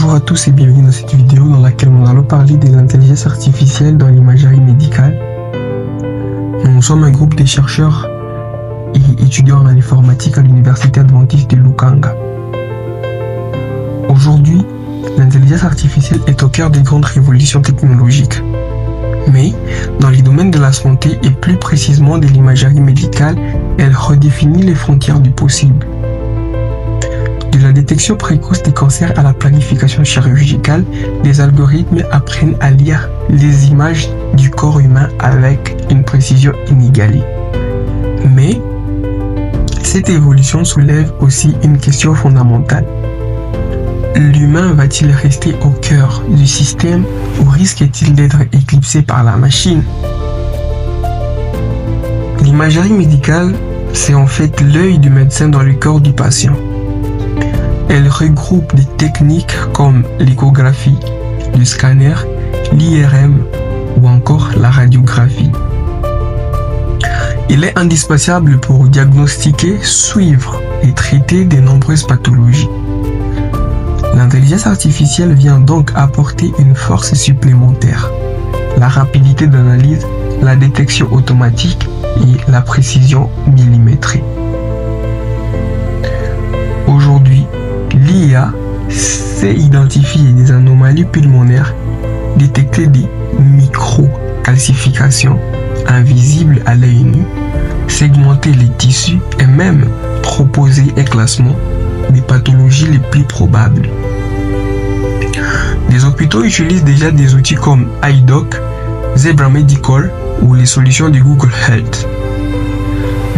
Bonjour à tous et bienvenue dans cette vidéo dans laquelle nous allons parler de l'intelligence artificielle dans l'imagerie médicale. Nous sommes un groupe de chercheurs et étudiants en informatique à l'université adventiste de Lukanga. Aujourd'hui, l'intelligence artificielle est au cœur des grandes révolutions technologiques. Mais, dans les domaines de la santé et plus précisément de l'imagerie médicale, elle redéfinit les frontières du possible. De la détection précoce des cancers à la planification chirurgicale, les algorithmes apprennent à lire les images du corps humain avec une précision inégalée. Mais, cette évolution soulève aussi une question fondamentale. L'humain va-t-il rester au cœur du système ou risque-t-il d'être éclipsé par la machine? L'imagerie médicale, c'est en fait l'œil du médecin dans le corps du patient. Elle regroupe des techniques comme l'échographie, le scanner, l'IRM ou encore la radiographie. Il est indispensable pour diagnostiquer, suivre et traiter de nombreuses pathologies. L'intelligence artificielle vient donc apporter une force supplémentaire, la rapidité d'analyse, la détection automatique et la précision millimétrée. Aujourd'hui, l'IA sait identifier des anomalies pulmonaires, détecter des micro-calcifications invisibles à l'œil nu, segmenter les tissus et même proposer un classement des pathologies les plus probables. Les hôpitaux utilisent déjà des outils comme iDoc, Zebra Medical ou les solutions de Google Health.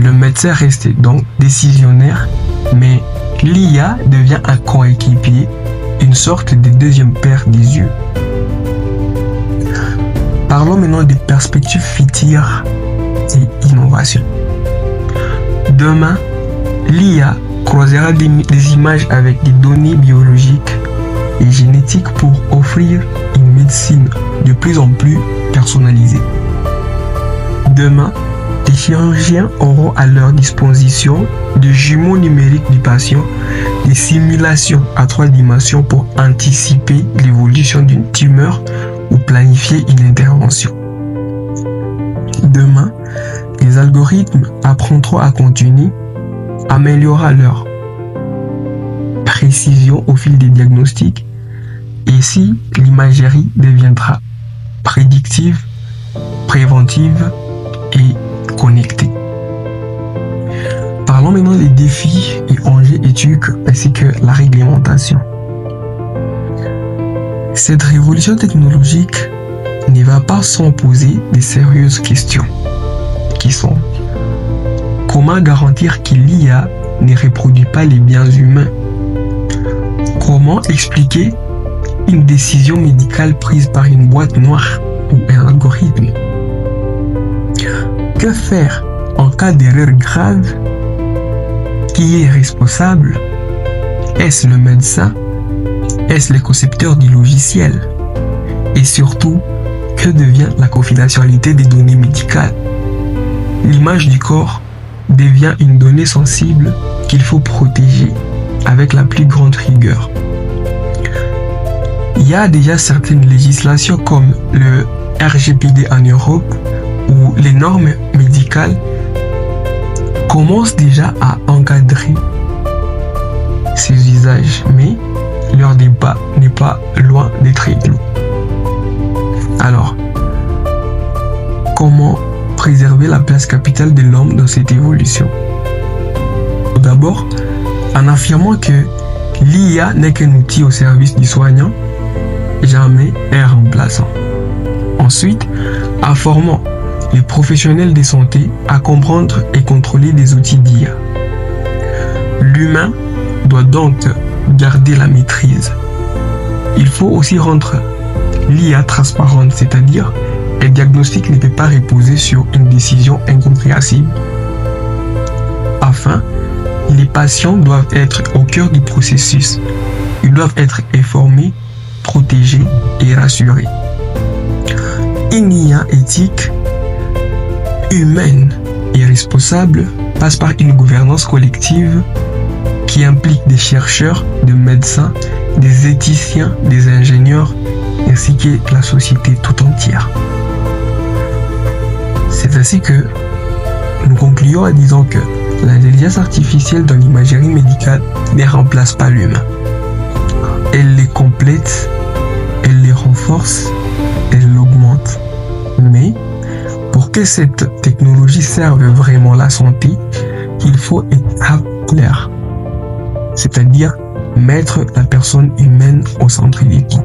Le médecin reste donc décisionnaire, mais l'IA devient un coéquipier, une sorte de deuxième paire des yeux. Parlons maintenant des perspectives futures et innovations. Demain, l'IA croisera des images avec des données biologiques et génétiques pour offrir une médecine de plus en plus personnalisée. Demain, les chirurgiens auront à leur disposition des jumeaux numériques du patient, des simulations à 3 dimensions pour anticiper l'évolution d'une tumeur ou planifier une intervention. Demain, les algorithmes apprendront à continuer, améliorera leur précision au fil des diagnostics et si l'imagerie deviendra prédictive, préventive et connectée. Parlons maintenant des défis et enjeux éthiques ainsi que la réglementation. Cette révolution technologique ne va pas sans poser de sérieuses questions qui sont: comment garantir que l'IA ne reproduit pas les biens humains? Comment expliquer une décision médicale prise par une boîte noire ou un algorithme? Que faire en cas d'erreur grave? Qui est responsable? Est-ce le médecin? Est-ce le concepteur du logiciel? Et surtout, que devient la confidentialité des données médicales? L'image du corps devient une donnée sensible qu'il faut protéger avec la plus grande rigueur. Il y a déjà certaines législations comme le RGPD en Europe où les normes médicales commencent déjà à encadrer ces usages, mais leur débat n'est pas loin d'être clos. Alors, comment préserver la place capitale de l'homme dans cette évolution? Tout d'abord, en affirmant que l'IA n'est qu'un outil au service du soignant, jamais un remplaçant. Ensuite, en formant les professionnels de santé à comprendre et contrôler des outils d'IA. L'humain doit donc garder la maîtrise. Il faut aussi rendre l'IA transparente, c'est-à-dire un diagnostic ne peut pas reposer sur une décision incompréhensible. Enfin, les patients doivent être au cœur du processus. Ils doivent être informés, protégés et rassurés. Une IA éthique, humaine et responsable passe par une gouvernance collective qui implique des chercheurs, des médecins, des éthiciens, des ingénieurs, ainsi que la société tout entière. C'est ainsi que nous concluons en disant que l'intelligence artificielle dans l'imagerie médicale ne remplace pas l'humain. Elle les complète, elle les renforce, elle l'augmente. Mais pour que cette technologie serve vraiment la santé, il faut être clair, c'est-à-dire mettre la personne humaine au centre du tout.